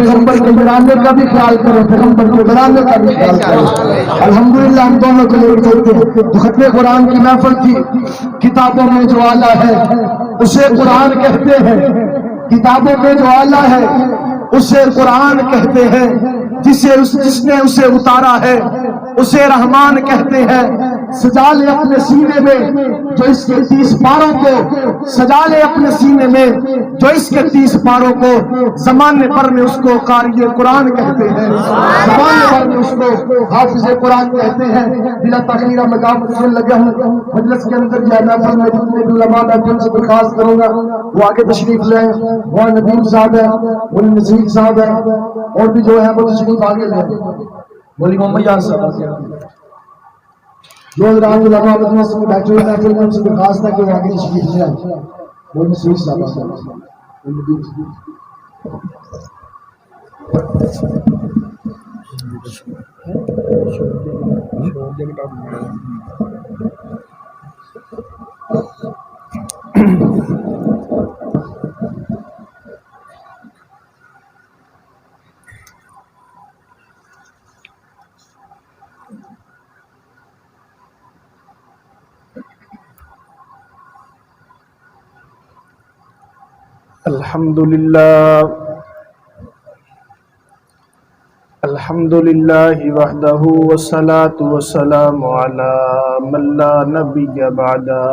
پیغمبر کے گھرانے کا بھی خیال کرو، پیغمبر کے گھرانے کا بھی خیال کرو۔ الحمدللہ ہم دونوں کو لے کے چلتے ہیں۔ تو ختم قرآن کی محفل تھی، کتابوں میں جو اعلیٰ ہے اسے قرآن کہتے ہیں، کتابوں میں جو اعلیٰ ہے اسے قرآن کہتے ہیں، جس نے اسے اتارا ہے اسے رحمان کہتے ہیں۔ سجا لے اپنے سینے میں جو اس کے 30 پاروں کو، سجا لے اپنے سینے میں جو اس کے 30 پاروں کو، زمانے پر میں اس کو قاری قرآن کہتے ہیں، زمانے پر میں اس کو حافظ قرآن کہتے ہیں۔ بلا تاخیر مقام رسول لگا ہوں مجلس کے اندر جانا پر میں جتنے بھی علماء میں ان سے درخواست کروں گا وہ آگے تشریف لیں۔ وہ ندیم صاحب ہے، وہ نذیر صاحب ہے، اور بھی جو ہے وہ تشریف آگے لیں۔ بولی محمد یار صاحب جو حضرات علماء مجلس میں بیٹھے ہوئے ہیں ان سے درخواست ہے کہ وہ آگے تشریف لے آئیں۔ وہ نذیر صاحب الحمدللہ وحدہ والصلاة والسلام علی من لا نبی بعدہ،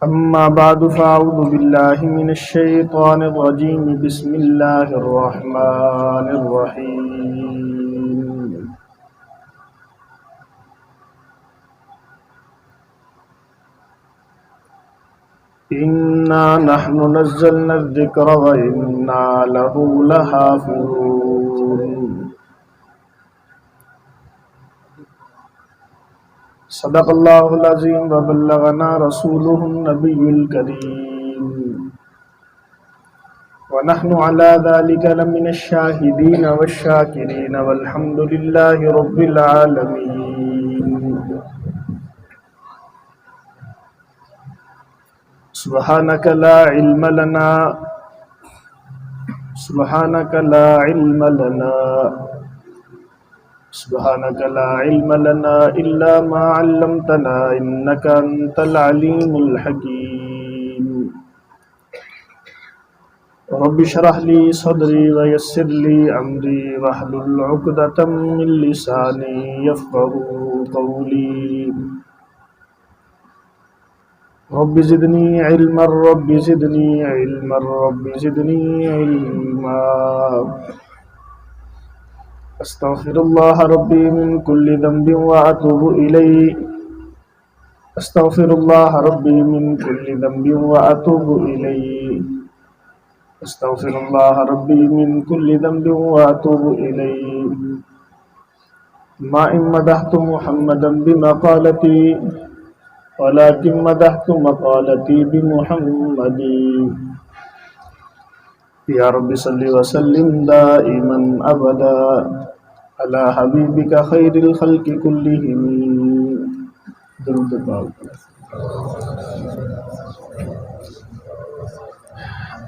اما بعد فاعوذ باللہ من الشیطان الرجیم، بسم اللہ الرحمن الرحیم۔ انا نحن نزلنا الذکر وانا له لحافظون۔ صدق اللہ العظیم وبلغنا رسولہ النبی الکریم، ونحن على ذلك لمن الشاہدین والشاکرین والحمد للہ رب العالمین۔ سبحانك لا علم لنا سبحانك لا علم لنا سبحانك لا علم لنا إلا ما علمتنا إنك أنت العليم الحكيم۔ رب اشرح لي صدري ويسر لي أمري واحلل عقدة من لساني يفقهوا قولي۔ رب زدنی علما رب زدنی علما رب زدنی علما۔ استغفر اللہ ربی من کل ذنب واتوب الیہ، استغفر اللہ ربی من کل ذنب واتوب الیہ، استغفر اللہ ربی من کل ذنب واتوب الیہ۔ ما ان مدحت محمدا بمقالتی ولكن مدحت مقالتي بمحمد۔ يا رب صل وسلم دائما أبدا على حبيبك خير الخلق كلهم۔ درود پاک۔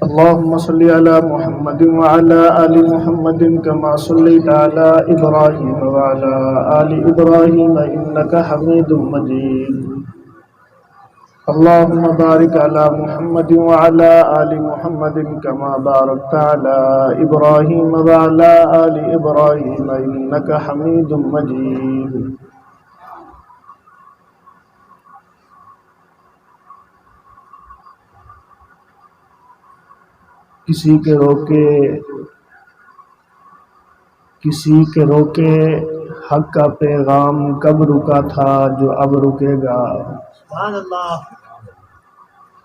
اللهم صل على محمد وعلى آل محمد كما صليت على إبراهيم وعلى آل إبراهيم إنك حميد مجيد۔ اللهم بارك على محمد وعلى آل محمد كما باركت على إبراهيم وعلى آل إبراهيم إنك حميد مجيد۔ کسی کے روکے حق کا پیغام کب رکا تھا جو اب رکے گا۔ سبحان اللہ۔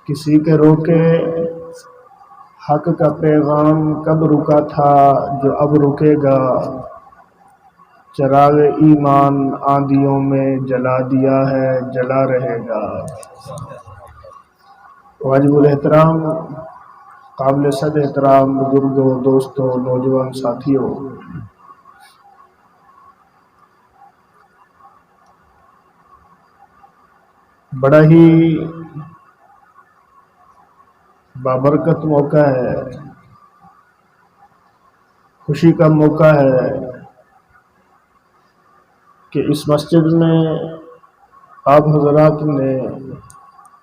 کسی کے روکے حق کا پیغام کب رکا تھا جو اب رکے گا۔ چراغ ایمان آندھیوں میں جلا دیا ہے جلا رہے گا۔ واجب الاحترام قابل صد احترام بزرگوں، دوستوں، نوجوان ساتھیوں، بڑا ہی بابرکت موقع ہے خوشی کا موقع ہے کہ اس مسجد میں آپ حضرات نے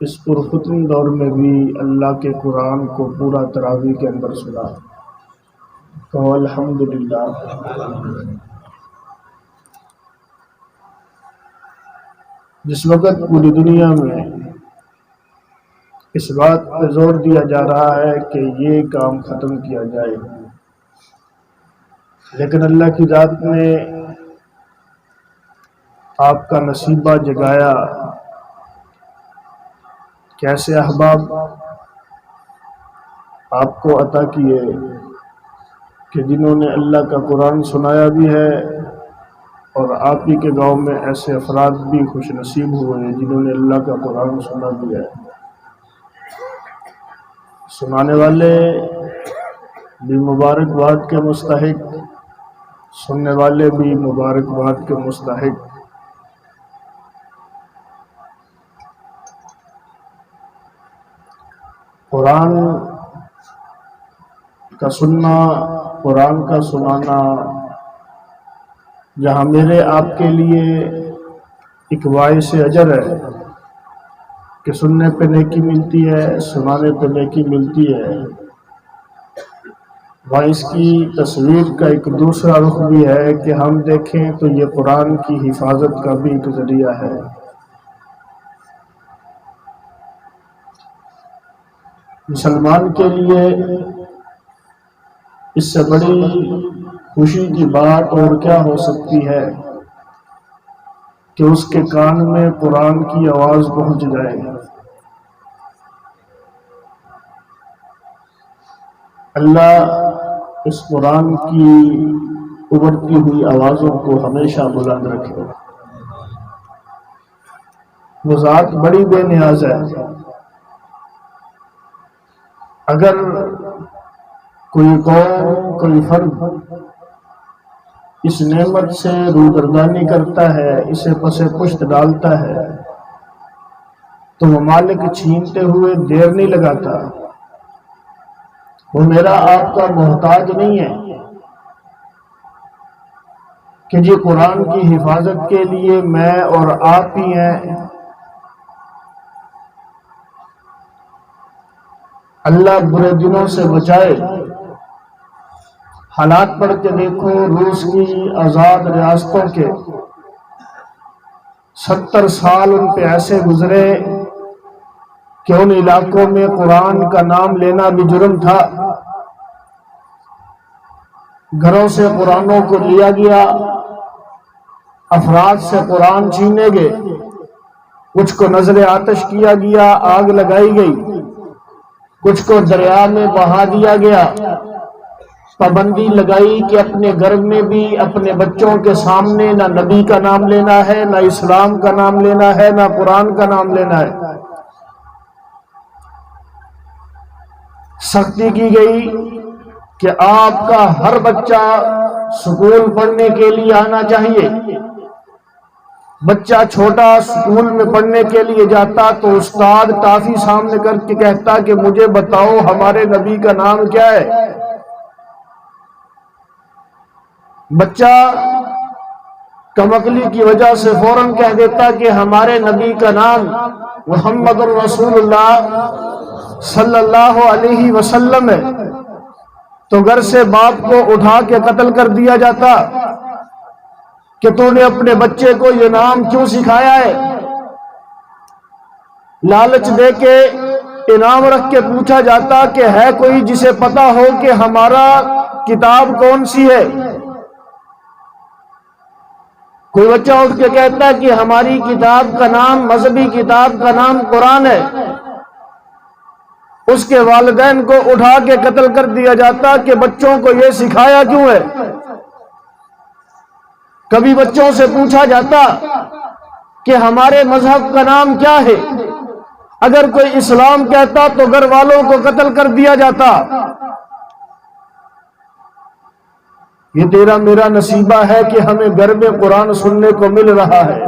اس پرفتن دور میں بھی اللہ کے قرآن کو پورا تراویح کے اندر سنا. کہو الحمدللہ. جس وقت پوری دنیا میں اس بات پر زور دیا جا رہا ہے کہ یہ کام ختم کیا جائے، لیکن اللہ کی ذات نے آپ کا نصیبہ جگایا. کیسے احباب آپ کو عطا کیے کہ جنہوں نے اللہ کا قرآن سنایا بھی ہے، اور آپ ہی کے گاؤں میں ایسے افراد بھی خوش نصیب ہوئے ہیں جنہوں نے اللہ کا قرآن سنا بھی ہے. سنانے والے بھی مبارکباد کے مستحق، سننے والے بھی مبارکباد کے مستحق. قرآن کا سننا، قرآن کا سنانا جہاں میرے آپ کے لیے ایک باعث اجر ہے کہ سننے پہ نیکی ملتی ہے، سنانے پہ نیکی ملتی ہے، وہاں اس کی تصویر کا ایک دوسرا رخ بھی ہے کہ ہم دیکھیں تو یہ قرآن کی حفاظت کا بھی ایک ذریعہ ہے. مسلمان کے لیے اس سے بڑی خوشی کی بات اور کیا ہو سکتی ہے کہ اس کے کان میں قرآن کی آواز پہنچ جائے. اللہ اس قرآن کی ابھرتی ہوئی آوازوں کو ہمیشہ بلند رکھے. وہ ذات بڑی بے نیاز ہے. اگر کوئی قوم، کوئی فرد اس نعمت سے روگردانی کرتا ہے، اسے پس پشت ڈالتا ہے، تو ممالک چھینتے ہوئے دیر نہیں لگاتا. وہ میرا آپ کا محتاج نہیں ہے کہ جی قرآن کی حفاظت کے لیے میں اور آپ ہی ہیں. اللہ برے دنوں سے بچائے. حالات پڑھ کے دیکھو، روس کی آزاد ریاستوں کے 70 سال ان پہ ایسے گزرے کہ ان علاقوں میں قرآن کا نام لینا بھی جرم تھا. گھروں سے قرآنوں کو لیا گیا، افراد سے قرآن چھینے گئے، کچھ کو نذر آتش کیا گیا، آگ لگائی گئی، کچھ کو دریا میں بہا دیا گیا. پابندی لگائی کہ اپنے گھر میں بھی اپنے بچوں کے سامنے نہ نبی کا نام لینا ہے، نہ اسلام کا نام لینا ہے، نہ قرآن کا نام لینا ہے. سختی کی گئی کہ آپ کا ہر بچہ سکول پڑھنے کے لیے آنا چاہیے. بچہ چھوٹا سکول میں پڑھنے کے لیے جاتا تو استاد ٹافی سامنے کر کے کہتا کہ مجھے بتاؤ ہمارے نبی کا نام کیا ہے. بچہ کمکلی کی وجہ سے فوراً کہہ دیتا کہ ہمارے نبی کا نام محمد الرسول اللہ صلی اللہ علیہ وسلم ہے. تو گھر سے باپ کو اٹھا کے قتل کر دیا جاتا کہ تو نے اپنے بچے کو یہ نام کیوں سکھایا ہے. لالچ دے کے انعام رکھ کے پوچھا جاتا کہ ہے کوئی جسے پتا ہو کہ ہمارا کتاب کون سی ہے. کوئی بچہ اٹھ کے کہتا ہے کہ ہماری کتاب کا نام، مذہبی کتاب کا نام قرآن ہے. اس کے والدین کو اٹھا کے قتل کر دیا جاتا کہ بچوں کو یہ سکھایا کیوں ہے. کبھی بچوں سے پوچھا جاتا کہ ہمارے مذہب کا نام کیا ہے. اگر کوئی اسلام کہتا تو گھر والوں کو قتل کر دیا جاتا. یہ تیرا میرا نصیبہ ہے کہ ہمیں گھر میں قرآن سننے کو مل رہا ہے.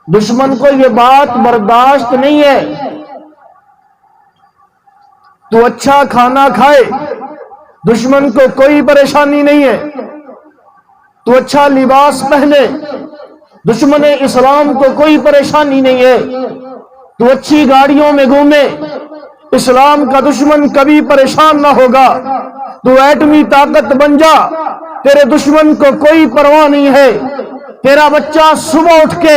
دشمن کو یہ بات برداشت نہیں ہے تو اچھا کھانا کھائے دشمن کو کوئی پریشانی نہیں ہے تو اچھا لباس پہنے، دشمن اسلام کو کوئی پریشانی نہیں ہے تو اچھی گاڑیوں میں گھومے، اسلام کا دشمن کبھی پریشان نہ ہوگا، تو ایٹمی طاقت بن جا، تیرے دشمن کو کوئی پرواہ نہیں ہے۔ تیرا بچہ صبح اٹھ کے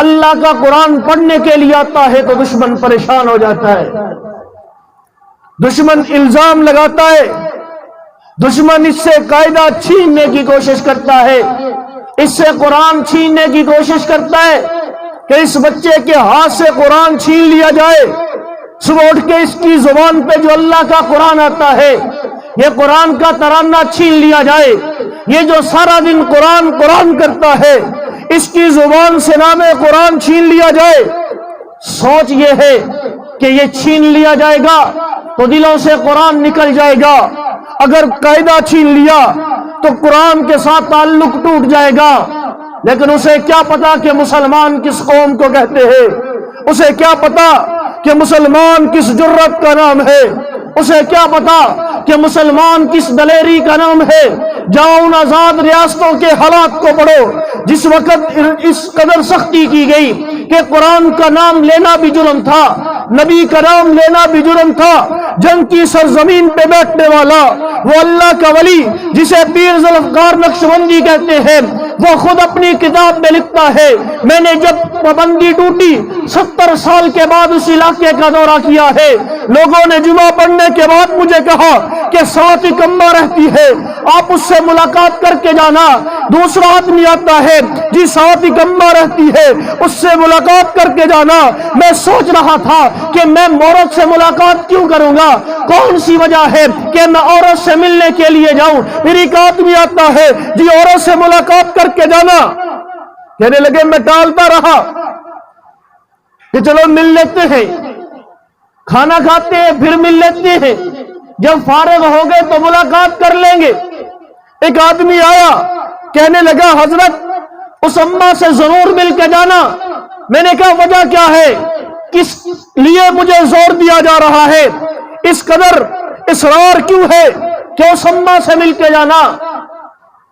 اللہ کا قرآن پڑھنے کے لیے آتا ہے تو دشمن پریشان ہو جاتا ہے، دشمن الزام لگاتا ہے، دشمن اس سے قاعدہ چھیننے کی کوشش کرتا ہے، اس سے قرآن چھیننے کی کوشش کرتا ہے کہ اس بچے کے ہاتھ سے قرآن چھین لیا جائے، صبح اٹھ کے اس کی زبان پہ جو اللہ کا قرآن آتا ہے یہ قرآن کا ترانہ چھین لیا جائے، یہ جو سارا دن قرآن قرآن کرتا ہے اس کی زبان سے نام قرآن چھین لیا جائے۔ سوچ یہ ہے کہ یہ چھین لیا جائے گا تو دلوں سے قرآن نکل جائے گا، اگر قاعدہ چھین لیا تو قرآن کے ساتھ تعلق ٹوٹ جائے گا۔ لیکن اسے کیا پتا کہ مسلمان کس قوم کو کہتے ہیں، اسے کیا پتا کہ مسلمان کس جرت کا نام ہے، اسے کیا پتا کہ مسلمان کس دلیری کا نام ہے۔ جاؤ ان آزاد ریاستوں کے حالات کو پڑھو جس وقت اس قدر سختی کی گئی کہ قرآن کا نام لینا بھی جرم تھا، نبی کا نام لینا بھی جرم تھا۔ جنگ کی سرزمین پہ بیٹھنے والا وہ اللہ کا ولی جسے پیر ذوالفقار نقشبندی کہتے ہیں، وہ خود اپنی کتاب میں لکھتا ہے میں نے جب پابندی ٹوٹی 70 سال کے بعد اس علاقے کا دورہ کیا ہے، لوگوں نے جمعہ پڑھنے کے بعد مجھے کہا کہ ساتھ ہی کمبا رہتی ہے، آپ اس سے ملاقات کر کے جانا۔ دوسرا آدمی آتا ہے جی ساتھ ہی کمبا رہتی ہے، اس سے ملاقات کر کے جانا۔ میں سوچ رہا تھا کہ میں عورت سے ملاقات کیوں کروں گا، کون سی وجہ ہے کہ میں عورت سے ملنے کے لیے جاؤں۔ پھر ایک آدمی آتا ہے جی عورت سے ملاقات کر کے جانا، کہنے لگے میں ٹالتا رہا کہ چلو مل لیتے ہیں، کھانا کھاتے ہیں پھر مل لیتے ہیں، جب فارغ ہو گئے تو ملاقات کر لیں گے۔ ایک آدمی آیا کہنے لگا حضرت اس اماں سے ضرور مل کے جانا۔ میں نے کہا وجہ کیا ہے، کس لیے مجھے زور دیا جا رہا ہے، اس قدر اصرار کیوں ہے کہ اس اماں سے مل کے جانا؟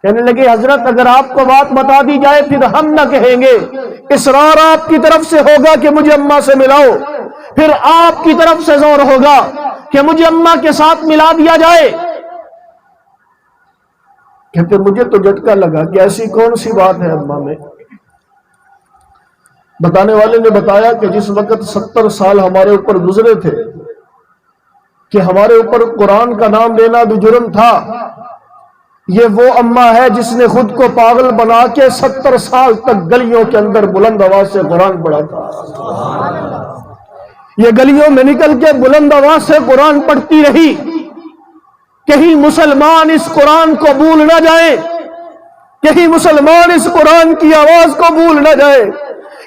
کہنے لگے حضرت اگر آپ کو بات بتا دی جائے پھر ہم نہ کہیں گے، اصرار آپ کی طرف سے ہوگا کہ مجھے اماں سے ملاؤ، پھر آپ کی طرف سے زور ہوگا کہ مجھے اماں کے ساتھ ملا دیا جائے۔ کہتے مجھے تو جھٹکا لگا کہ ایسی کون سی بات ہے اماں میں۔ بتانے والے نے بتایا کہ جس وقت 70 سال ہمارے اوپر گزرے تھے کہ ہمارے اوپر قرآن کا نام لینا بھی جرم تھا، یہ وہ اماں ہے جس نے خود کو پاگل بنا کے 70 سال تک گلیوں کے اندر بلند آواز سے قرآن پڑھا تھا۔ یہ گلیوں میں نکل کے بلند آواز سے قرآن پڑھتی رہی، کہیں مسلمان اس قرآن کو بھول نہ جائے، کہیں مسلمان اس قرآن کی آواز کو بھول نہ جائے،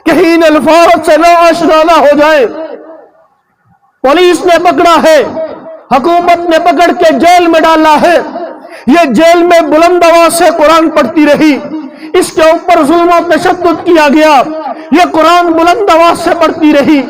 کہیں ان الفاظ سے نا آشنا نہ ہو جائے۔ پولیس نے پکڑا ہے، حکومت نے پکڑ کے جیل میں ڈالا ہے، یہ جیل میں بلند آواز سے قرآن پڑھتی رہی، اس کے اوپر ظلم و تشدد کیا گیا، یہ قرآن بلند آواز سے پڑھتی رہی،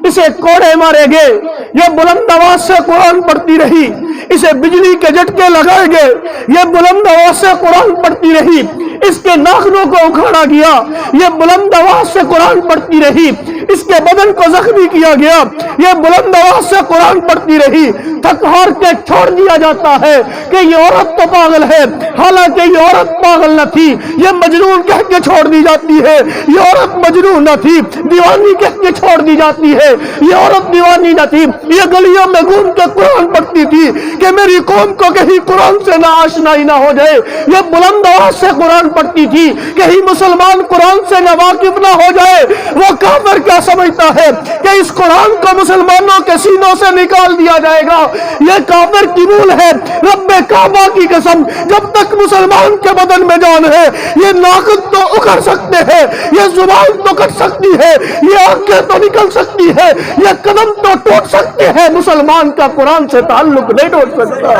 اسے کوڑے مارے گئے، یہ بلند آواز سے قرآن پڑھتی رہی، اسے بجلی کے جھٹکے لگائے گئے، یہ بلند آواز سے قرآن پڑھتی رہی، اس کے ناخنوں کو اکھاڑا گیا، یہ بلند آواز سے قرآن پڑھتی رہی، اس کے بدن کو زخمی کیا گیا، یہ بلند آواز سے قرآن پڑھتی رہی۔ تھک ہار کے چھوڑ دیا جاتا ہے کہ یہ عورت تو پاگل ہے، حالانکہ یہ عورت پاگل نہ تھی، یہ مجنون کہہ کے چھوڑ دی جاتی ہے، یہ عورت مجنون نہ تھی، دیوانی کہہ کے چھوڑ دی جاتی ہے، یہ عورت دیوانی نہ تھی، یہ گلیوں میں گھوم کے قرآن پڑھتی تھی کہ میری قوم کو کہیں قرآن سے نہ آشنائی نہ ہو جائے، یہ بلند آواز سے قرآن پڑھتی تھی کہیں مسلمان قرآن سے نہ واقف نہ ہو جائے۔ وہ کافر کیا سمجھتا ہے کہ اس قرآن کو مسلمانوں کے سینوں سے نکال دیا جائے گا، یہ کافر کی بھول ہے۔ رب کعبہ کی قسم جب تک مسلمان کے بدن میں جان ہے یہ ناخن تو اکھڑ سکتے ہیں، یہ زبان تو کٹ سکتی ہے، یہ آنکھیں تو نکل سکتی ہے، یہ قدم تو ٹوٹ سکتے ہیں، مسلمان کا قرآن سے تعلق نہیں ٹوٹ سکتا۔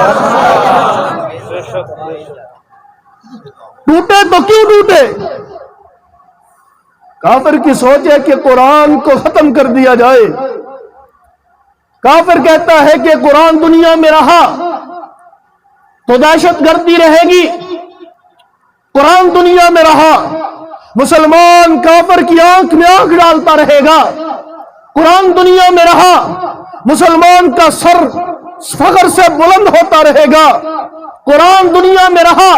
ٹوٹے تو کیوں ٹوٹے؟ کافر کی سوچ ہے کہ قرآن کو ختم کر دیا جائے، کافر کہتا ہے کہ قرآن دنیا میں رہا تو دہشت گردی رہے گی. قرآن دنیا میں رہا، مسلمان کافر کی آنکھ میں آنکھ ڈالتا رہے گا. قرآن دنیا میں رہا، مسلمان کا سر فخر سے بلند ہوتا رہے گا. قرآن دنیا میں رہا،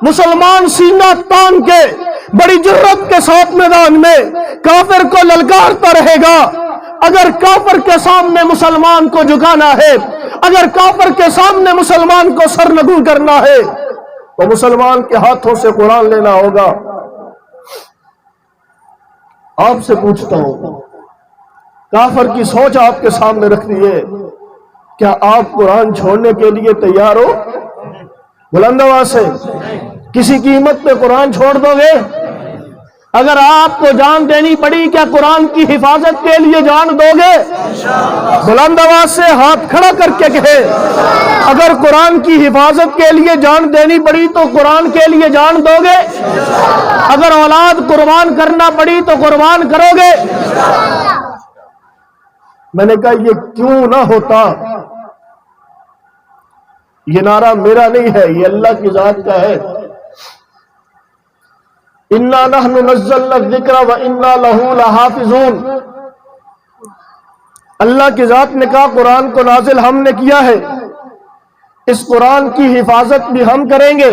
مسلمان سینہ تان کے بڑی جرت کے ساتھ میدان میں کافر کو للکارتا رہے گا. اگر کافر کے سامنے مسلمان کو جھکانا ہے، اگر کافر کے سامنے مسلمان کو سرنگو کرنا ہے تو مسلمان کے ہاتھوں سے قرآن لینا ہوگا. آپ سے پوچھتا ہوں، کافر کی سوچ آپ کے سامنے رکھ دیے، کیا آپ قرآن چھوڑنے کے لیے تیار ہو؟ بلند آواز سے، کسی قیمت پہ قرآن چھوڑ دو گے؟ اگر آپ کو جان دینی پڑی، کیا قرآن کی حفاظت کے لیے جان دو گے؟ بلند آواز سے ہاتھ کھڑا کر کے کہے، اگر قرآن کی حفاظت کے لیے جان دینی پڑی تو قرآن کے لیے جان دو گے؟ اگر اولاد قربان کرنا پڑی تو قربان کرو گے؟ میں نے کہا یہ کیوں نہ ہوتا؟ یہ نعرہ میرا نہیں ہے، یہ اللہ کی ذات کا ہے. اِنَّا نَحْنُ نَزَّلْنَا الذِّكْرَ وَإِنَّا لَهُ لَحَافِظُونَ. اللہ کی ذات نے کہا قرآن کو نازل ہم نے کیا ہے، اس قرآن کی حفاظت بھی ہم کریں گے.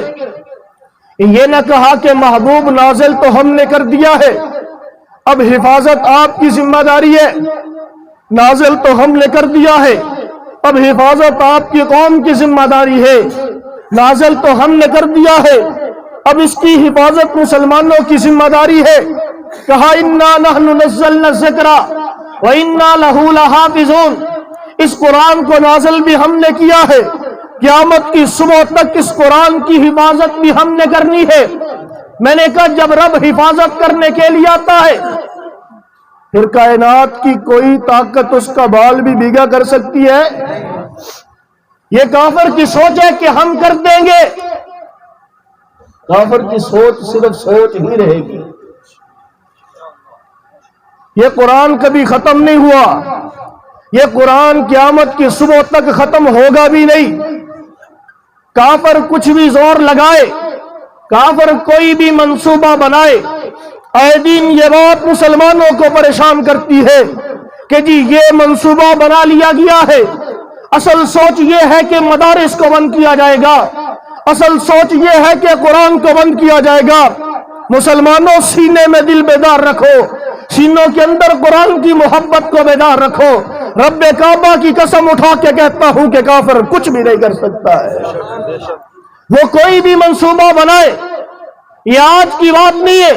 یہ نہ کہا کہ محبوب نازل تو ہم نے کر دیا ہے، اب حفاظت آپ کی ذمہ داری ہے. نازل تو ہم نے کر دیا ہے، اب حفاظت آپ کی قوم کی ذمہ داری ہے. نازل تو ہم نے کر دیا ہے، اب اس کی حفاظت مسلمانوں کی ذمہ داری ہے. کہا اِنَّا نَحْنُ نَزَّلْنَا الذِّكْرَ وَإِنَّا لَهُ لَحَافِظُونَ. اس قرآن کو نازل بھی ہم نے کیا ہے، قیامت کی صبح تک اس قرآن کی حفاظت بھی ہم نے کرنی ہے. میں نے کہا جب رب حفاظت کرنے کے لیے آتا ہے پھر کائنات کی کوئی طاقت اس کا بال بھی بھیگا کر سکتی ہے؟ یہ کافر کی سوچ ہے کہ ہم کر دیں گے. کافر کی سوچ صرف سوچ ہی رہے گی. یہ قرآن کبھی ختم نہیں ہوا، یہ قرآن قیامت کی صبح تک ختم ہوگا بھی نہیں. کافر کچھ بھی زور لگائے، کافر کوئی بھی منصوبہ بنائے، اے دین یہ بات مسلمانوں کو پریشان کرتی ہے کہ جی یہ منصوبہ بنا لیا گیا ہے، اصل سوچ یہ ہے کہ مدارس کو بند کیا جائے گا، اصل سوچ یہ ہے کہ قرآن کو بند کیا جائے گا. مسلمانوں سینے میں دل بیدار رکھو، سینوں کے اندر قرآن کی محبت کو بیدار رکھو. رب کعبہ کی قسم اٹھا کے کہتا ہوں کہ کافر کچھ بھی نہیں کر سکتا ہے. وہ کوئی بھی منصوبہ بنائے، یہ آج کی بات نہیں ہے.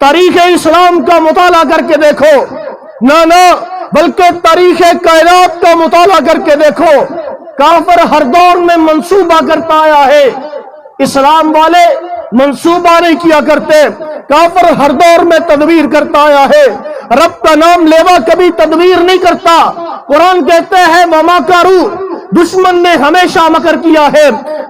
تاریخ اسلام کا مطالعہ کر کے دیکھو، نہ بلکہ تاریخ کائنات کا مطالعہ کر کے دیکھو. کافر ہر دور میں منصوبہ کرتا آیا ہے، اسلام والے منصوبہ نہیں کیا کرتے. کافر ہر دور میں تدبیر کرتا آیا ہے. رب کا نام لیوا کبھی تدبیر نہیں کرتا. قرآن کہتے ہیں وَمَا كَرُوا، دشمن نے ہمیشہ مکر کیا ہے،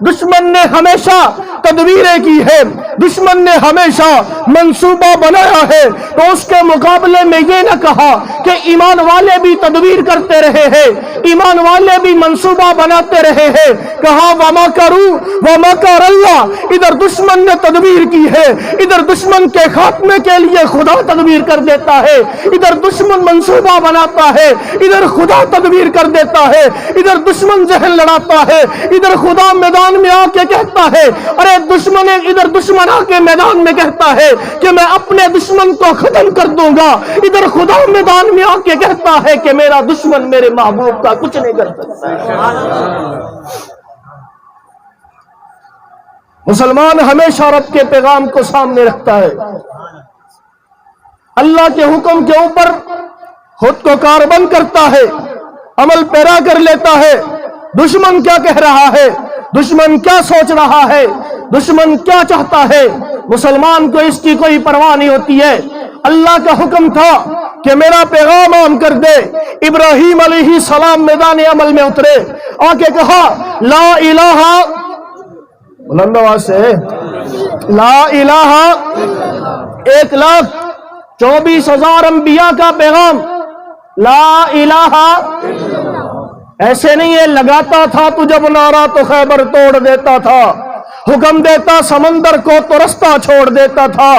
دشمن نے ہمیشہ تدبیریں کی ہے، دشمن نے ہمیشہ منصوبہ بنایا ہے. تو اس کے مقابلے میں یہ نہ کہا کہ ایمان والے بھی تدبیر کرتے رہے ہیں، ایمان والے بھی منصوبہ بناتے رہے ہیں. کہا وَمَا كَرُوا وَمَكَرَ اللَّهُ. ادھر دشمن نے تدبیر کی ہے، ادھر دشمن کے خاتمے کے لیے خدا تدبیر کر دیتا ہے. ادھر دشمن منصوبہ بناتا ہے، ادھر خدا تدبیر کر دیتا ہے. ادھر دشمن ذہن لڑاتا ہے، ادھر خدا میدان میں آ کے کہتا ہے ارے دشمن، ادھر دشمن آ کے میدان میں کہتا ہے کہ میں اپنے دشمن کو ختم کر دوں گا. ادھر خدا میدان میں آ کے کہتا ہے کہ میرا دشمن میرے محبوب کا کچھ نہیں کر سکتا. مسلمان ہمیشہ رب کے پیغام کو سامنے رکھتا ہے، اللہ کے حکم کے اوپر خود کو کاربند کرتا ہے، عمل پیرا کر لیتا ہے. دشمن کیا کہہ رہا ہے، دشمن کیا سوچ رہا ہے، دشمن کیا چاہتا ہے، مسلمان کو اس کی کوئی پرواہ نہیں ہوتی ہے. اللہ کا حکم تھا کہ میرا پیغام عام کر دے. ابراہیم علیہ السلام میدان عمل میں اترے، آ کے کہا لا الہ، بلند آواز سے لا الہ. 1,24,000 انبیاء کا پیغام لا الہ. ایسے نہیں ہے لگاتا تھا تو جب نعرہ تو خیبر توڑ دیتا تھا، حکم دیتا سمندر کو تو رستہ چھوڑ دیتا تھا۔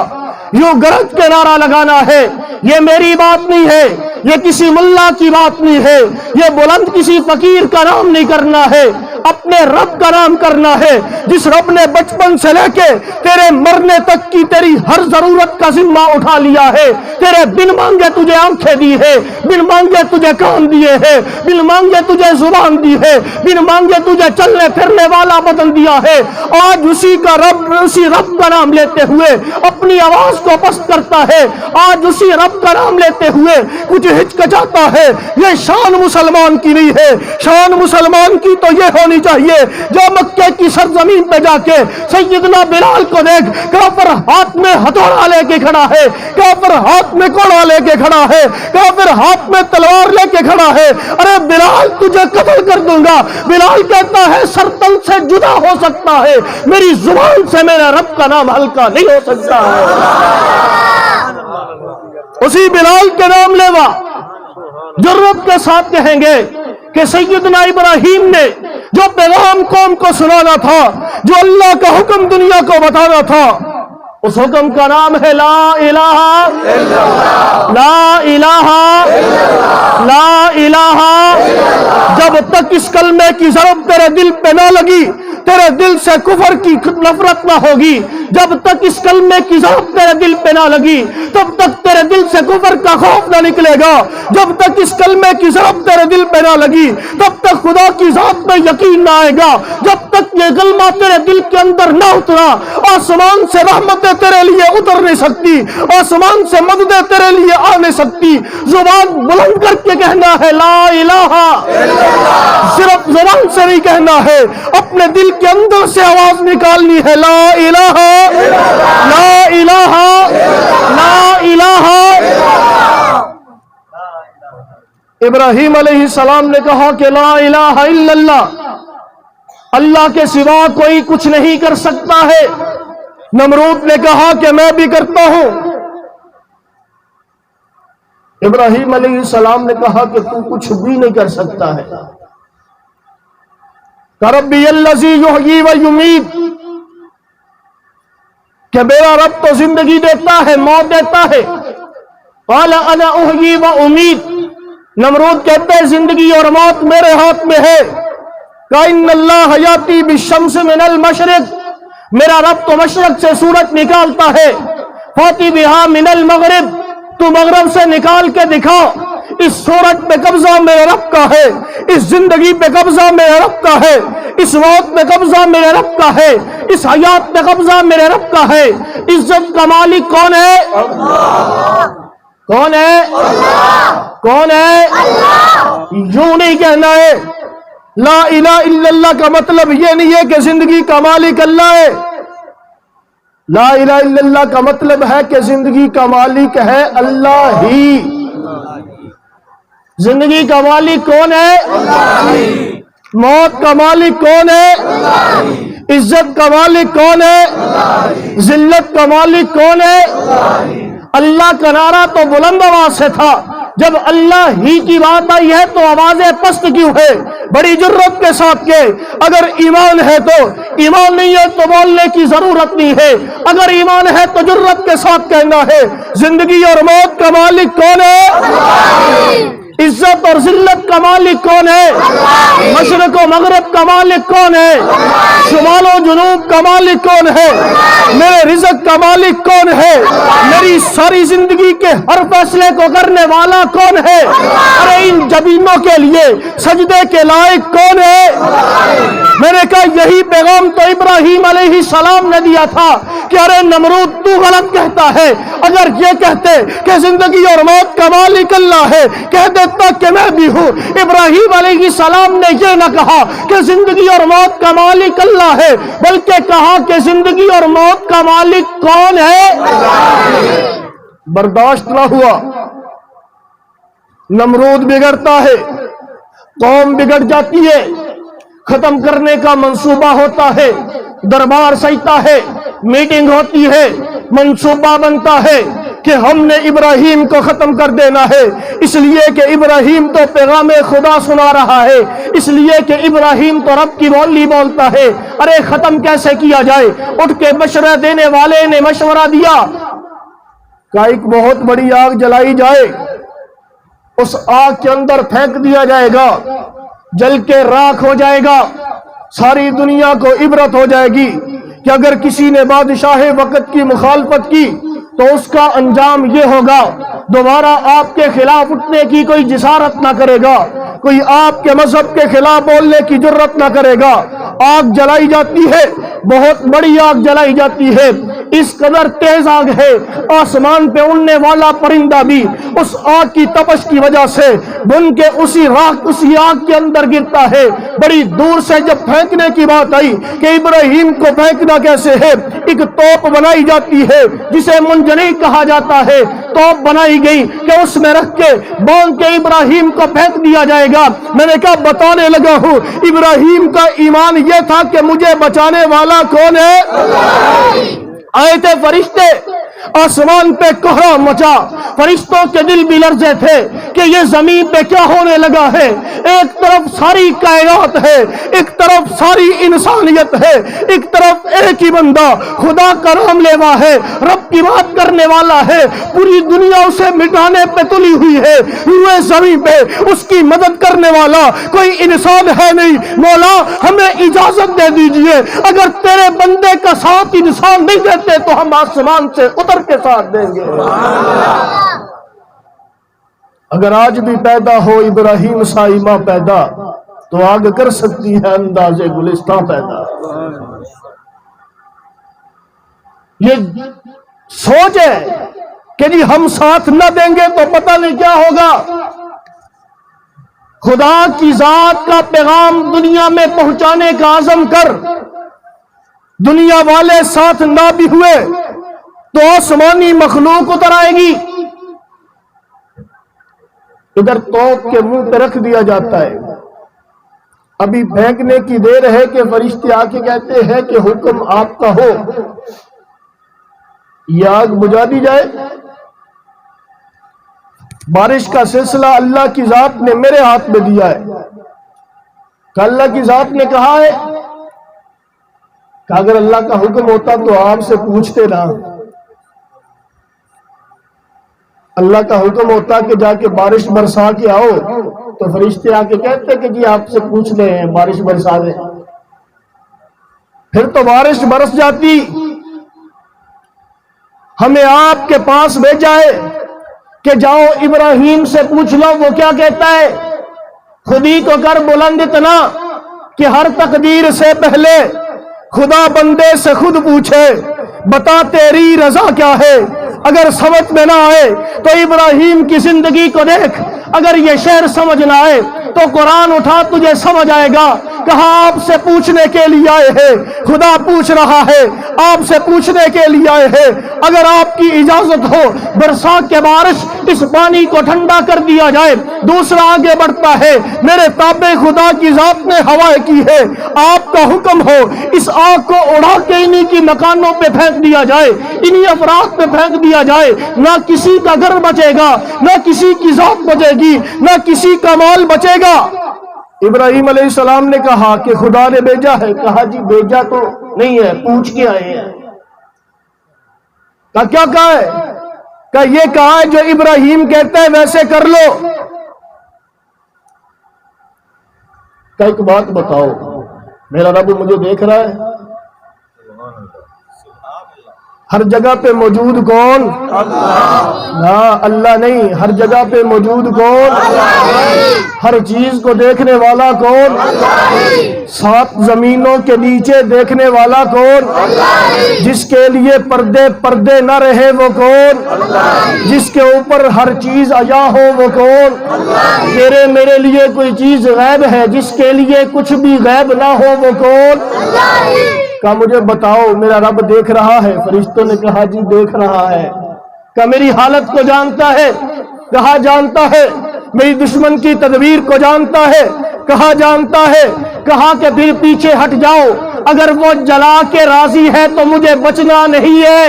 یوں گرج کے نعرہ لگانا ہے، یہ میری بات نہیں ہے، یہ کسی ملا کی بات نہیں ہے، یہ بلند کسی فقیر کا نام نہیں کرنا ہے، اپنے رب کا نام کرنا ہے، جس رب نے بچپن سے لے کے تیرے مرنے تک کی تیری ہر ضرورت کا ذمہ اٹھا لیا ہے، تیرے بن مانگے تجھے آنکھیں دی ہے، بن مانگے تجھے کان دیے ہیں، بن مانگے تجھے زبان دی ہے، بن مانگے تجھے چلنے پھرنے والا بدن دیا ہے۔ آج اسی رب کا نام لیتے ہوئے اپنی آواز کو پست کرتا ہے، آج اسی رب کا نام لیتے ہوئے کچھ ہچکچاتا ہے۔ یہ شان مسلمان کی نہیں ہے، شان مسلمان کی تو یہ ہونی چاہیے جو مکے کی سرزمین پہ جا کے سیدنا بلال کو دیکھ، کافر ہاتھ میں ہتھوڑا لے کے کھڑا ہے، کافر ہاتھ میں کوڑا لے کے کھڑا ہے، کافر ہاتھ میں تلوار لے کے کھڑا ہے، ارے بلال تجھے قتل کر دوں گا۔ بلال کہتا ہے سر تن سے جدا ہو سکتا ہے، میری زبان سے میرا رب کا نام ہلکا نہیں ہو سکتا ہے۔ اسی بلال کے نام لیوا جرت کے ساتھ کہیں گے کہ سیدنا ابراہیم نے جو پیغام قوم کو سنانا تھا، جو اللہ کا حکم دنیا کو بتانا تھا، اس حکم کا نام ہے لا الہ الا اللہ، لا الہ لا الہ۔ جب تک اس کلمے کی ضرب تیرے دل پہ نہ لگی، تیرے دل سے کفر کی نفرت نہ ہوگی، جب تک اس کلمے کی ضرب تیرے دل پہ نہ لگی تب تک تیرے دل سے کفر کا خوف نہ نکلے گا، جب تک اس کلمے کی ضرب تیرے دل پہ نہ لگی تب تک خدا کی ذات پہ یقین نہ آئے گا، جب تک یہ کلمہ تیرے دل کے اندر نہ اترا آسمان سے رحمتیں تیرے لیے اتر نہیں سکتی، آسمان سے مددیں تیرے لیے آ نہیں سکتی۔ زبان بلند کر کے کہنا ہے لا الہ، صرف زبان سے نہیں کہنا ہے، اپنے دل کے اندر سے آواز نکالنی ہے لا الہ لا الہ لا الہ۔ ابراہیم علیہ السلام نے کہا کہ لا الہ الا اللہ، اللہ کے سوا کوئی کچھ نہیں کر سکتا ہے۔ نمرود نے کہا کہ میں بھی کرتا ہوں۔ ابراہیم علیہ السلام نے کہا کہ تو کچھ بھی نہیں کر سکتا ہے۔ ربی الذی یحیی و یمیت، کہ میرا رب تو زندگی دیتا ہے موت دیتا ہے۔ قال انا احیی و امیت، نمرود کہتے ہیں زندگی اور موت میرے ہاتھ میں ہے۔ کائن اللہ یاتی بالشمس من المشرق، میرا رب تو مشرق سے سورج نکالتا ہے۔ فاتی بہا من المغرب، تو مغرب سے نکال کے دکھا۔ اس سورج پہ قبضہ میرے رب کا ہے، اس زندگی پہ قبضہ میرے رب کا ہے، اس موت پہ قبضہ میرے رب کا ہے، اس حیات پہ قبضہ میرے رب کا ہے۔ عزت کا مالک کون ہے؟ کون ہے؟ کون ہے؟ یوں نہیں کہنا ہے لا الہ الا اللہ کا مطلب یہ نہیں ہے کہ زندگی کا مالک اللہ ہے۔ لا الہ الا اللہ کا مطلب ہے کہ زندگی کا مالک ہے اللہ ہی۔ زندگی کا مالک کون ہے؟ موت کا مالک کون ہے؟ عزت کا مالک کون ہے؟ ذلت کا مالک کون ہے؟ اللہ کا نعرہ تو بلند آواز سے تھا، جب اللہ ہی کی بات آئی ہے تو آوازیں پست کیوں ہے؟ بڑی جرت کے ساتھ کہ اگر ایمان ہے تو، ایمان نہیں ہے تو بولنے کی ضرورت نہیں ہے، اگر ایمان ہے تو جرت کے ساتھ کہنا ہے زندگی اور موت کا مالک کون ہے؟ عزت اور ذلت کا مالک کون ہے؟ مشرق و مغرب کا مالک کون ہے؟ شمال و جنوب کا مالک کون ہے؟ میرے رزق کا مالک کون ہے؟ میری ساری زندگی کے ہر فیصلے کو کرنے والا کون ہے؟ ارے ان جبینوں کے لیے سجدے کے لائق کون ہے؟ میں نے کہا یہی پیغام تو ابراہیم علیہ السلام نے دیا تھا کہ ارے نمرود تو غلط کہتا ہے، اگر یہ کہتے کہ زندگی اور موت کا مالک اللہ ہے کہہ دیتا کہ میں بھی ہوں۔ ابراہیم علیہ السلام نے یہ نہ کہا کہ زندگی اور موت کا مالک اللہ ہے، بلکہ کہا کہ زندگی اور موت کا مالک کون ہے؟ برداشت نہ ہوا، نمرود بگڑتا ہے، قوم بگڑ جاتی ہے، ختم کرنے کا منصوبہ ہوتا ہے، دربار سجتا ہے، میٹنگ ہوتی ہے، منصوبہ بنتا ہے کہ ہم نے ابراہیم کو ختم کر دینا ہے، اس لیے کہ ابراہیم تو پیغام خدا سنا رہا ہے، اس لیے کہ ابراہیم تو رب کی بولی بولتا ہے۔ ارے ختم کیسے کیا جائے؟ اٹھ کے مشورہ دینے والے نے مشورہ دیا کہ ایک بہت بڑی آگ جلائی جائے، اس آگ کے اندر پھینک دیا جائے گا، جل کے راکھ ہو جائے گا، ساری دنیا کو عبرت ہو جائے گی کہ اگر کسی نے بادشاہ وقت کی مخالفت کی تو اس کا انجام یہ ہوگا، دوبارہ آپ کے خلاف اٹھنے کی کوئی جسارت نہ کرے گا، کوئی آپ کے مذہب کے خلاف بولنے کی جرت نہ کرے گا۔ آگ جلائی جاتی ہے، بہت بڑی آگ جلائی جاتی ہے، اس قدر تیز آگ ہے آسمان پہ اڑنے والا پرندہ بھی اس آگ کی تپش کی وجہ سے بن کے اسی آگ کے اندر گرتا ہے۔ بڑی دور سے جب پھینکنے کی بات آئی کہ ابراہیم کو پھینکنا کیسے ہے، ایک توپ بنائی جاتی ہے جسے منجنیق کہا جاتا ہے، توپ بنائی گئی کہ اس میں رکھ کے باندھ کے ابراہیم کو پھینک دیا جائے گا۔ میں نے کہا بتانے لگا ہوں ابراہیم کا ایمان یہ تھا کہ مجھے بچانے والا کون ہے؟ آئے تھے فرشتے، آسمان پہ کوہرا مچا، فرشتوں کے دل بھی لرزے تھے کہ یہ زمین پہ کیا ہونے لگا ہے۔ ایک طرف ساری کائنات ہے، ایک طرف ساری انسانیت ہے، ایک طرف ایک ہی بندہ خدا کا نام لیوا ہے، رب کی بات کرنے والا ہے، پوری دنیا اسے مٹانے پہ تلی ہوئی ہے، روئے زمین پہ اس کی مدد کرنے والا کوئی انسان ہے نہیں۔ مولا ہمیں اجازت دے دیجئے، اگر تیرے بندے کا ساتھ انسان نہیں دیتے تو ہم آسمان سے اتر کے ساتھ دیں گے۔ اگر آج بھی پیدا ہو ابراہیم سائمہ پیدا تو آگ کر سکتی ہے انداز گلستان پیدا۔ یہ سوچ ہے کہ جی ہم ساتھ نہ دیں گے تو پتہ نہیں کیا ہوگا۔ خدا کی ذات کا پیغام دنیا میں پہنچانے کا عزم کر، دنیا والے ساتھ نہ بھی ہوئے تو آسمانی مخلوق اتر آئے گی۔ ادھر توپ کے منہ پہ رکھ دیا جاتا ہے، ابھی پھینکنے کی دیر ہے کہ فرشتے آ کے کہتے ہیں کہ حکم آپ کا ہو، یہ آگ بجھا دی جائے۔ بارش کا سلسلہ اللہ کی ذات نے میرے ہاتھ میں دیا ہے کہ اللہ کی ذات نے کہا ہے کہ اگر اللہ کا حکم ہوتا تو آپ سے پوچھتے نہ، اللہ کا حکم ہوتا کہ جا کے بارش برسا کے آؤ تو فرشتے آ کے کہتے کہ جی آپ سے پوچھ لے ہیں بارش برسا دیں، پھر تو بارش برس جاتی۔ ہمیں آپ کے پاس بھیجا ہے کہ جاؤ ابراہیم سے پوچھ لو وہ کیا کہتا ہے۔ خود ہی کو کر بلند اتنا کہ ہر تقدیر سے پہلے خدا بندے سے خود پوچھے بتا تیری رضا کیا ہے۔ اگر سمجھ میں نہ آئے تو ابراہیم کی زندگی کو دیکھ، اگر یہ شعر سمجھ نہ آئے تو قرآن اٹھا تجھے سمجھ آئے گا۔ کہاں آپ سے پوچھنے کے لیے آئے ہیں، خدا پوچھ رہا ہے آپ سے پوچھنے کے لیے آئے ہیں۔ اگر آپ کی اجازت ہو برسات کے بارش اس پانی کو ٹھنڈا کر دیا جائے۔ دوسرا آگے بڑھتا ہے، میرے تابع خدا کی ذات نے ہوائیں کی ہے، آپ کا حکم ہو اس آگ کو اڑا کے انہی کی مکانوں پہ پھینک دیا جائے، انہی افراد پہ پھینک دیا جائے، نہ کسی کا گھر بچے گا، نہ کسی کی ذات بچے گی، نہ کسی کا مال بچے گا۔ ابراہیم علیہ السلام نے کہا کہ خدا نے بھیجا ہے۔ کہا جی بھیجا تو نہیں ہے، پوچھ کے آئے ہیں۔ کیا کہا ہے؟ کہ یہ کہا ہے جو ابراہیم کہتا ہے ویسے کر لو۔ کہ ایک بات بتاؤ، میرا رب مجھے دیکھ رہا ہے؟ ہر جگہ پہ موجود کون؟ نہ اللہ نہیں، ہر جگہ پہ موجود کون؟ ہر چیز کو دیکھنے والا کون؟ 7 زمینوں کے نیچے دیکھنے والا کون؟ جس کے لیے پردے نہ رہے وہ کون؟ جس کے اوپر ہر چیز عیاں ہو وہ کون؟ تیرے میرے لیے کوئی چیز غیب ہے، جس کے لیے کچھ بھی غیب نہ ہو وہ کون؟ کہا مجھے بتاؤ، میرا رب دیکھ رہا ہے؟ فرشتوں نے کہا جی دیکھ رہا ہے۔ کہا میری حالت کو جانتا ہے؟ کہا جانتا ہے۔ میری دشمن کی تدبیر کو جانتا ہے؟ کہا جانتا ہے۔ کہا کہ پھر پیچھے ہٹ جاؤ، اگر وہ جلا کے راضی ہے تو مجھے بچنا نہیں ہے۔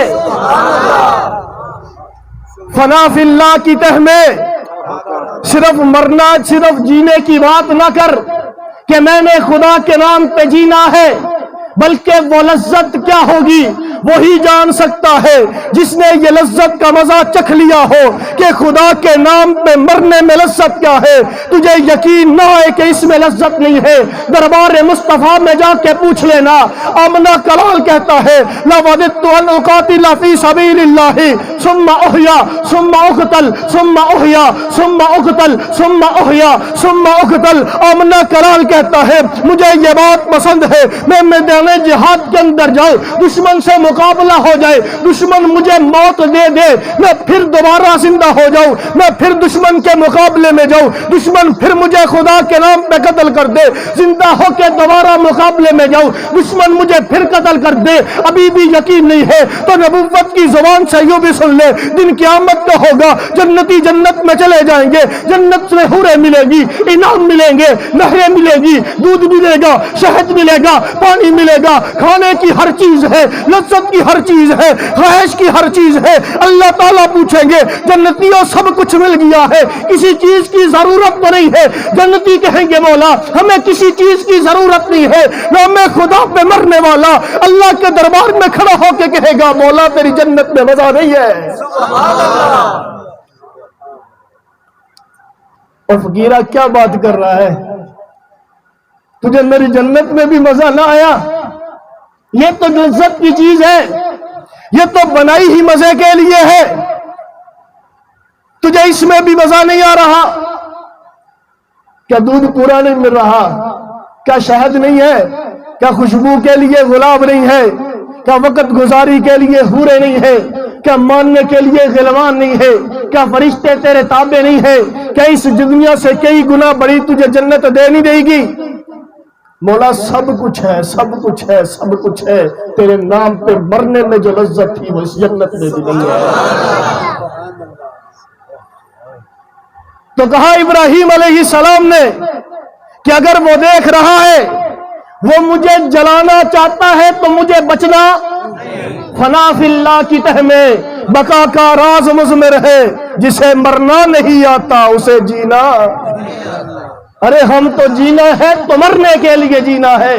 فنا فی اللہ کی تہ میں صرف مرنا، صرف جینے کی بات نہ کر کہ میں نے خدا کے نام پہ جینا ہے، بلکہ وہ لذت کیا ہوگی وہی جان سکتا ہے جس نے یہ لذت کا مزہ چکھ لیا ہو کہ خدا کے نام پہ مرنے میں لذت کیا ہے۔ تجھے یقین نہ ہے کہ اس میں لذت نہیں ہے، دربار مصطفیٰ میں جا کے پوچھ لینا۔ آمنہ کلال کہتا ہے لَوَدِدْتُ أَنْ أُقَاتِلَ فِي سَبِيلِ اللَّهِ ثُمَّ أُحْيَا ثُمَّ أُقْتَلْ ثُمَّ أُحْيَا ثُمَّ أُقْتَلْ ثُمَّ أُحْيَا ثُمَّ أُقْتَلْ۔ آمنہ کلال کہتا ہے مجھے یہ بات پسند ہے، میں میدان جہاد کے اندر جاؤں، دشمن سے مقابلہ ہو جائے، دشمن مجھے موت دے دے، میں پھر دوبارہ زندہ ہو جاؤں، میں پھر دشمن کے مقابلے میں جاؤں، دشمن پھر مجھے خدا کے نام پہ قتل کر دے، زندہ ہو کے دوبارہ مقابلے میں جاؤں، دشمن مجھے پھر قتل کر دے، ابھی بھی یقین نہیں ہے تو نبوت کی زبان سے یوں بھی سن لے، دن قیامت کا ہوگا، جنتی جنت میں چلے جائیں گے، جنت میں حوریں ملیں گی، انعام ملیں گے، نہریں ملیں گی، دودھ ملے گا، شہد ملے گا، پانی ملے گا، کھانے کی ہر چیز ہے، لذت کی ہر چیز ہے، خواہش کی ہر چیز ہے۔ اللہ تعالیٰ پوچھیں گے جنتیوں سب کچھ مل گیا ہے، کسی چیز کی ضرورت تو نہیں ہے؟ جنتی کہیں گے مولا ہمیں کسی چیز کی ضرورت نہیں ہے، نہ میں خدا پہ مرنے والا اللہ کے دربار میں کھڑا ہو کے کہے گا مولا تیری جنت میں مزہ نہیں ہے۔ اور فقیرہ کیا بات کر رہا ہے، تجھے میری جنت میں بھی مزہ نہ آیا؟ یہ تو لذت کی چیز ہے، یہ تو بنائی ہی مزے کے لیے ہے، تجھے اس میں بھی مزہ نہیں آ رہا؟ کیا دودھ پورا نہیں مل رہا؟ کیا شہد نہیں ہے؟ کیا خوشبو کے لیے گلاب نہیں ہے؟ کیا وقت گزاری کے لیے حوریں نہیں ہے؟ کیا ماننے کے لیے غلمان نہیں ہے؟ کیا فرشتے تیرے تابع نہیں ہے؟ کیا اس دنیا سے کئی گنا بڑی تجھے جنت دے نہیں دے گی؟ مولا سب کچھ ہے، سب کچھ ہے، سب کچھ ہے، تیرے نام پہ مرنے میں جو لذت تھی وہ اس جنت میں بھی نہیں ہے۔ تو کہا ابراہیم علیہ السلام نے کہ اگر وہ دیکھ رہا ہے، وہ مجھے جلانا چاہتا ہے تو مجھے بچنا فنا فی اللہ کی تہ میں بقا کا راز مضمر ہے، جسے مرنا نہیں آتا اسے جینا۔ ارے ہم تو جینا ہے تو مرنے کے لیے جینا ہے،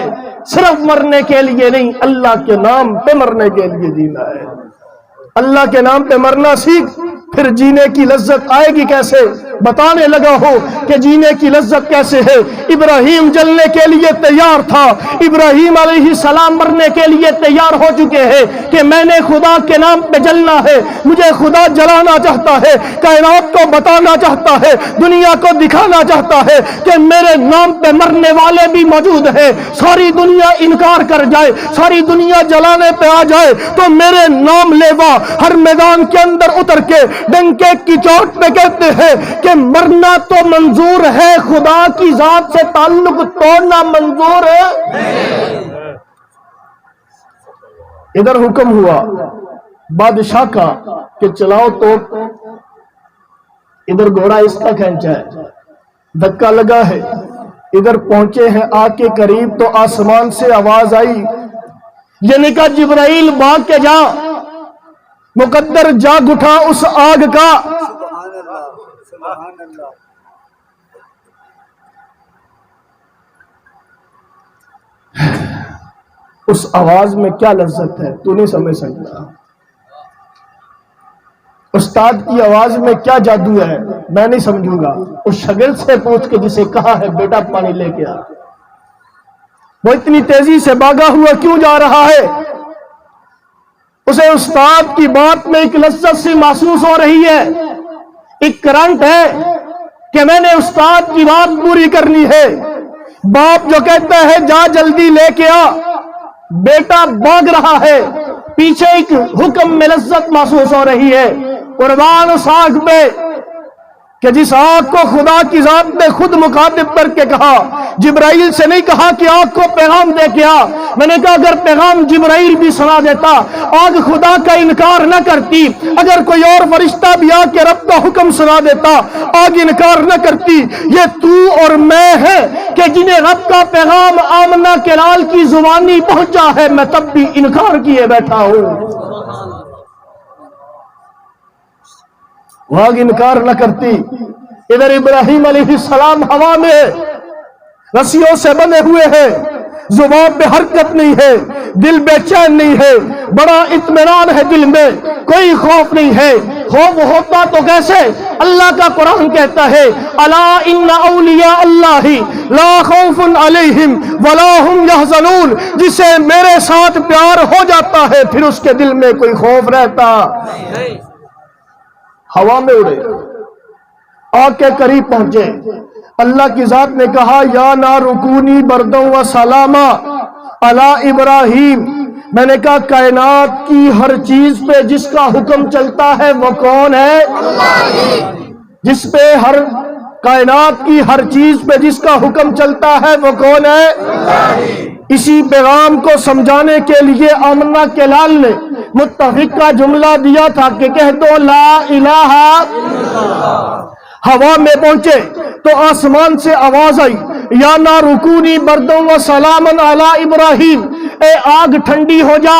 صرف مرنے کے لیے نہیں، اللہ کے نام پہ مرنے کے لیے جینا ہے۔ اللہ کے نام پہ مرنا سیکھ، پھر جینے کی لذت آئے گی کیسے؟ بتانے لگا ہو کہ جینے کی لذت کیسے ہے۔ ابراہیم جلنے کے لیے تیار تھا، ابراہیم علیہ السلام مرنے کے لیے تیار ہو چکے ہیں کہ میں نے خدا کے نام پہ جلنا ہے، مجھے خدا جلانا چاہتا ہے، کائنات کو بتانا چاہتا ہے، دنیا کو دکھانا چاہتا ہے کہ میرے نام پہ مرنے والے بھی موجود ہیں۔ ساری دنیا انکار کر جائے، ساری دنیا جلانے پہ آ جائے تو میرے نام لیوا ہر میدان کے اندر اتر کے ڈنکے کی چوٹ پہ کہتے ہیں کہ مرنا تو منظور ہے، خدا کی ذات سے تعلق توڑنا منظور ہے۔ ادھر حکم ہوا بادشاہ کا کہ چلاؤ تو ادھر گھوڑا اس کا کھینچا ہے، دھکا لگا ہے، ادھر پہنچے ہیں آ کے قریب تو آسمان سے آواز آئی، یعنی کہ جبرائیل بھاگ کے جا، مقدر جاگ اٹھا اس آگ کا۔ اس آواز میں کیا لذت ہے تو نہیں سمجھ سکتا، استاد کی آواز میں کیا جادو ہے میں نہیں سمجھوں گا۔ اس شاگرد سے پوچھ کے جسے کہا ہے بیٹا پانی لے کے آ، وہ اتنی تیزی سے بھاگا ہوا کیوں جا رہا ہے؟ اسے استاد کی بات میں ایک لذت سی محسوس ہو رہی ہے، ایک کرنٹ ہے کہ میں نے استاد کی بات پوری کرنی ہے۔ باپ جو کہتا ہے جا جلدی لے کے آ، بیٹا بھاگ رہا ہے، پیچھے ایک حکم میں لذت محسوس ہو رہی ہے۔ قربان اس آگ پہ کہ جس آگ کو خدا کی ذات نے خود مخاطب کر کے کہا، جبرائیل سے نہیں کہا کہ آگ کو پیغام دے کے آ، میں نے کہا اگر پیغام جبرائیل بھی سنا دیتا آگ خدا کا انکار نہ کرتی، اگر کوئی اور فرشتہ بھی آ کے رب کا حکم سنا دیتا آگ انکار نہ کرتی۔ یہ تو اور میں ہے کہ جنہیں رب کا پیغام آمنہ کے لال کی زبانی پہنچا ہے، میں تب بھی انکار کیے بیٹھا ہوں۔ وہ آگ انکار نہ کرتی۔ ادھر ابراہیم علیہ السلام ہوا میں رسیوں سے بندھے ہوئے ہیں، زبان پہ حرکت نہیں ہے، دل بے چین نہیں ہے، بڑا اطمینان ہے دل میں، کوئی خوف نہیں ہے۔ خوف ہوتا تو کیسے؟ اللہ کا قرآن کہتا ہے الا ان اولیاء اللہ لا خوف علیہم ولا هم یحزنون، جسے میرے ساتھ پیار ہو جاتا ہے پھر اس کے دل میں کوئی خوف رہتا نہیں۔ ہوا میں اڑے، آگ کے قریب پہنچے، اللہ کی ذات نے کہا یا نار کونی بردوں و سلاما علی ابراہیم۔ میں نے کہا کائنات کی ہر چیز پہ جس کا حکم چلتا ہے وہ کون ہے؟ اللہ۔ جس پہ ہر کائنات کی ہر چیز پہ جس کا حکم چلتا ہے وہ کون ہے؟ اللہ۔ اسی پیغام کو سمجھانے کے لیے آمنہ کے لال نے متفق کا جملہ دیا تھا کہ کہہ دو لا الہ الا اللہ۔ ہوا میں پہنچے تو آسمان سے آواز آئی یا نار کونی بردوں و سلامن علی ابراہیم، اے آگ ٹھنڈی ہو جا،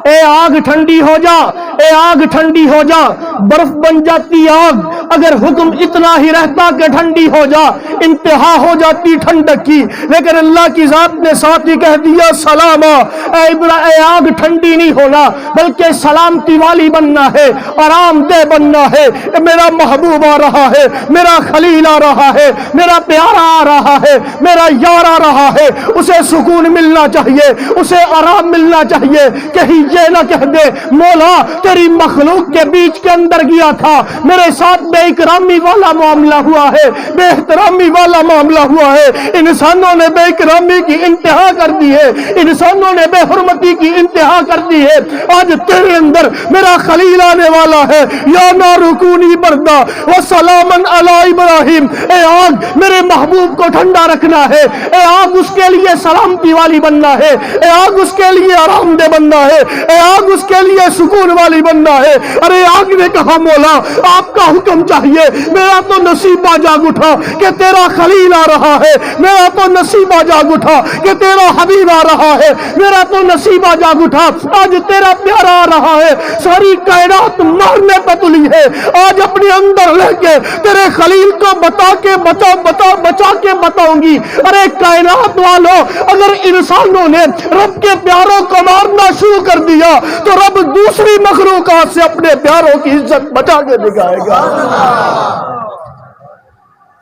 اے آگ ٹھنڈی ہو جا، اے آگ ٹھنڈی ہو جا۔ برف بن جاتی آگ اگر حکم اتنا ہی رہتا کہ ٹھنڈی ہو جا، انتہا ہو جاتی ٹھنڈک کی، لیکن اللہ کی ذات نے ساتھ ہی کہہ دیا سلاما، اے آگ ٹھنڈی نہیں ہونا بلکہ سلامتی والی بننا ہے، آرام دہ بننا ہے۔ میرا محبوب آ رہا ہے، میرا خلیل آ رہا ہے، میرا پیارا آ رہا ہے، میرا یار آ رہا ہے، اسے سکون ملنا چاہیے، اسے آرام ملنا چاہیے۔ کہیں یہ نہ کہہ دے مولا تیری مخلوق کے بیچ کے اندر گیا تھا، میرے ساتھ بے اکرامی والا معاملہ ہوا ہے، بے احترامی والا معاملہ ہوا ہے، انسانوں نے بے اکرامی کی انتہا کر دی ہے، انسانوں نے بے حرمتی کی انتہا کر دی ہے۔ آج تیرے اندر میرا خلیل آنے والا ہے، یا نار کونی بردا وسلامن علی ابراہیم، اے آگ میرے محبوب کو ٹھنڈا رکھنا ہے، اے آگ اس کے لیے سلامتی والی بننا ہے، اے آگ اس کے لیے آرام دہ بننا ہے، اے آگ اس کے لیے سکون والی بننا ہے۔ ارے آگ نے کہا مولا آپ کا حکم چاہیے، میرا تو نصیبہ جاگ اٹھا کہ تیرا خلیل آ رہا ہے، میرا تو نصیبہ جاگ اٹھا کہ تیرا حبیب آ رہا ہے، میرا تو نصیبہ جاگ اٹھا آج تیرا پیارا آ رہا ہے۔ ساری کائنات مارنے پہ تلی ہے، آج اپنے اندر لے کے تیرے خلیل کو بتا کے بچا کے بتاؤں گی۔ ارے کائنات والوں اگر انسانوں نے رب کے پیاروں کو مارنا شروع کر دیا تو رب دوسری مخلوقات سے اپنے پیاروں کی عزت بچا کے دکھائے گا۔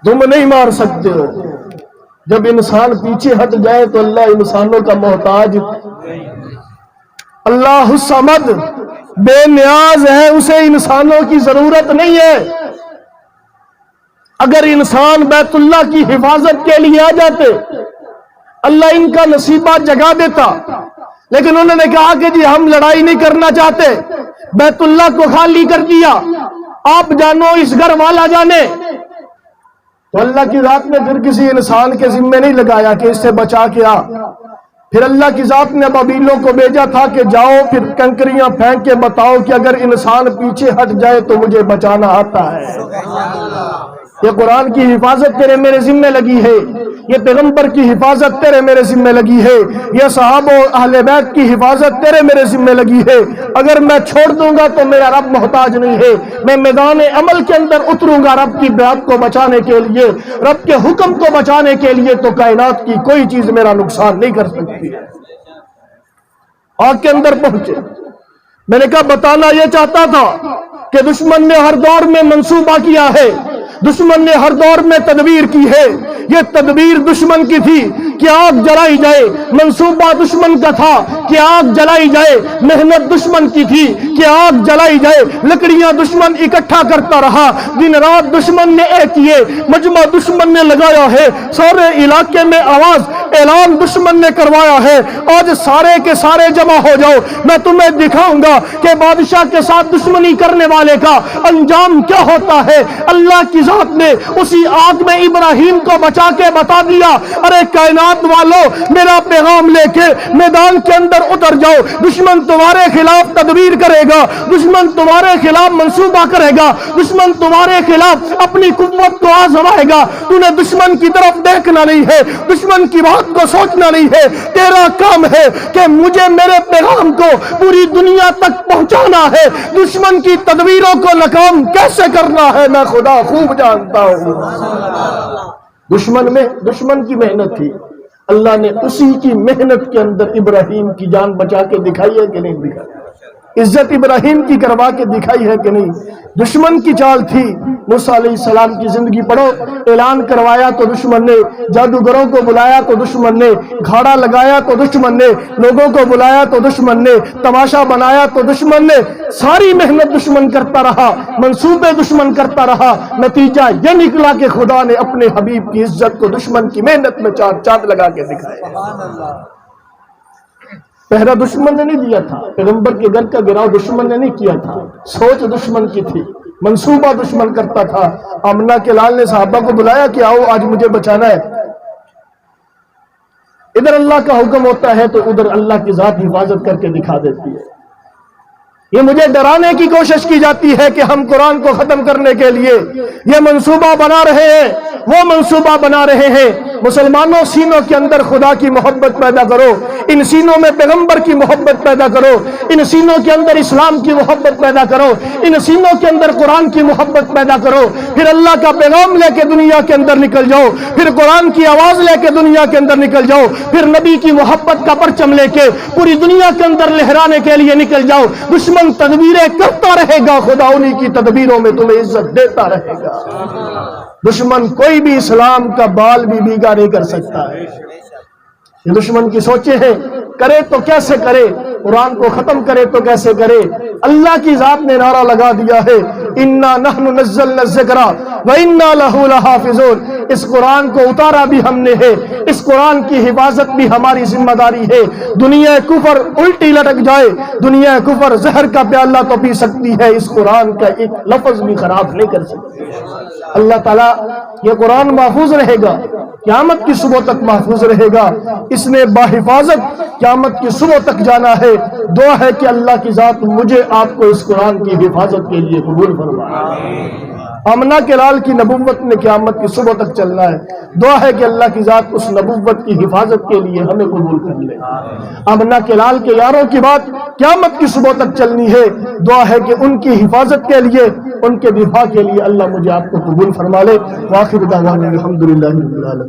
تم نہیں مار سکتے ہو۔ جب انسان پیچھے ہٹ جائے تو اللہ انسانوں کا محتاج، اللہ الصمد بے نیاز ہے، اسے انسانوں کی ضرورت نہیں ہے۔ اگر انسان بیت اللہ کی حفاظت کے لیے آ جاتے اللہ ان کا نصیبہ جگا دیتا، لیکن انہوں نے کہا کہ جی ہم لڑائی نہیں کرنا چاہتے، بیت اللہ کو خالی کر دیا، آپ جانو اس گھر والا جانے۔ تو اللہ کی ذات نے پھر کسی انسان کے ذمہ نہیں لگایا کہ اس سے بچا کے آ، پھر اللہ کی ذات نے ابابیلوں کو بھیجا تھا کہ جاؤ پھر کنکریاں پھینک کے بتاؤ کہ اگر انسان پیچھے ہٹ جائے تو مجھے بچانا آتا ہے۔ یہ قرآن کی حفاظت تیرے میرے ذمہ لگی ہے، یہ پیغمبر کی حفاظت تیرے میرے ذمہ لگی ہے، یہ صحابہ و اہل بیت کی حفاظت تیرے میرے ذمہ لگی ہے۔ اگر میں چھوڑ دوں گا تو میرا رب محتاج نہیں ہے، میں میدان عمل کے اندر اتروں گا رب کی بیعت کو بچانے کے لیے، رب کے حکم کو بچانے کے لیے، تو کائنات کی کوئی چیز میرا نقصان نہیں کر سکتی۔ آگ کے اندر پہنچے، میں نے کہا بتانا یہ چاہتا تھا کہ دشمن نے ہر دور میں منصوبہ کیا ہے، دشمن نے ہر دور میں تدبیر کی ہے۔ یہ تدبیر دشمن کی تھی کہ آگ جلائی جائے، منصوبہ دشمن کا تھا کہ آگ جلائی جائے، محنت دشمن کی تھی کہ آگ جلائی جائے، لکڑیاں دشمن اکٹھا کرتا رہا، دن رات دشمن نے ایک کیے، مجمع دشمن نے لگایا ہے، سارے علاقے میں آواز اعلان دشمن نے کروایا ہے، آج سارے کے سارے جمع ہو جاؤ، میں تمہیں دکھاؤں گا کہ بادشاہ کے ساتھ دشمنی کرنے والے کا انجام کیا ہوتا ہے۔ اللہ کی ذات نے اسی آگ میں ابراہیم کو بچا کے بتا دیا، ارے کائنات والو میرا پیغام لے کے میدان کے اندر اتر جاؤ، دشمن تمہارے خلاف تدبیر کرے گا، دشمن تمہارے خلاف منصوبہ کرے گا، دشمن تمہارے خلاف اپنی قوت کو آزمائے گا، تو نے دشمن کی طرف دیکھنا نہیں ہے، دشمن کی بات کو سوچنا نہیں ہے، تیرا کام ہے کہ مجھے میرے پیغام کو پوری دنیا تک پہنچانا ہے، دشمن کی تدبیروں کو ناکام کیسے کرنا ہے میں خدا خوب جانتا ہوں۔ دشمن کی محنت تھی، اللہ نے اسی کی محنت کے اندر ابراہیم کی جان بچا کے دکھائی ہے کہ نہیں دکھائی؟ عزت ابراہیم کی کروا کے دکھائی ہے کہ نہیں؟ دشمن کی چال تھی، موسیٰ علیہ السلام کی زندگی پڑھو، اعلان کروایا تو دشمن نے، جادوگروں کو بلایا تو دشمن نے، گھاڑا لگایا تو دشمن نے، لوگوں کو بلایا تو دشمن نے، تماشا بنایا تو دشمن نے، ساری محنت دشمن کرتا رہا، منصوبے دشمن کرتا رہا، نتیجہ یہ نکلا کہ خدا نے اپنے حبیب کی عزت کو دشمن کی محنت میں چاند لگا کے دکھایا۔ پہرا دشمن نے نہیں دیا تھا، پیغمبر کے گھر کا گراؤ دشمن نے نہیں کیا تھا، سوچ دشمن کی تھی، منصوبہ دشمن کرتا تھا۔ آمنہ کے لال نے صحابہ کو بلایا کہ آؤ آج مجھے بچانا ہے، ادھر اللہ کا حکم ہوتا ہے تو ادھر اللہ کی ذات حفاظت کر کے دکھا دیتی ہے۔ یہ مجھے ڈرانے کی کوشش کی جاتی ہے کہ ہم قرآن کو ختم کرنے کے لیے یہ منصوبہ بنا رہے ہیں، وہ منصوبہ بنا رہے ہیں۔ مسلمانوں سینوں کے اندر خدا کی محبت پیدا کرو، ان سینوں میں پیغمبر کی محبت پیدا کرو، ان سینوں کے اندر اسلام کی محبت پیدا کرو، ان سینوں کے اندر قرآن کی محبت پیدا کرو، پھر اللہ کا پیغام لے کے دنیا کے اندر نکل جاؤ، پھر قرآن کی آواز لے کے دنیا کے اندر نکل جاؤ، پھر نبی کی محبت کا پرچم لے کے پوری دنیا کے اندر لہرانے کے لیے نکل جاؤ۔ دشمن تدبیریں کرتا رہے گا، خدا انہی کی تدبیروں میں تمہیں عزت دیتا رہے گا۔ دشمن کوئی بھی اسلام کا بال بھی بھیگا نہیں کر سکتا ہے۔ یہ دشمن کی سوچیں ہیں، کرے تو کیسے کرے، قرآن کو ختم کرے تو کیسے کرے۔ اللہ کی ذات نے نعرہ لگا دیا ہے، اِنَّا نَحْنُ نَزَّلْنَا الذِّكْرَ وَإِنَّا لَهُ لَحَافِظُونَ۔ اس قرآن کو اتارا بھی ہم نے ہے، اس قرآن کی حفاظت بھی ہماری ذمہ داری ہے۔ دنیا کفر الٹی لٹک جائے، دنیا کفر زہر کا پیالہ تو پی سکتی ہے، اس قرآن کا ایک لفظ بھی خراب نہیں کر سکتی۔ اللہ تعالیٰ یہ قرآن محفوظ رہے گا، قیامت کی صبح تک محفوظ رہے گا، اس نے باحفاظت قیامت کی صبح تک جانا ہے۔ دعا ہے کہ اللہ کی ذات مجھے آپ کو اس قرآن کی حفاظت کے لیے قبول فرمائے۔ آمنہ کے لال کی نبوت نے قیامت کی صبح تک چلنا ہے، دعا ہے کہ اللہ کی ذات اس نبوت کی حفاظت کے لیے ہمیں قبول کر لے۔ آمنہ کے لال کے یاروں کی بات قیامت کی صبح تک چلنی ہے، دعا ہے کہ ان کی حفاظت کے لیے، ان کے دفاع کے لیے اللہ مجھے آپ کو قبول فرما لے۔ وآخر دعوانا الحمدللہ رب العالمین۔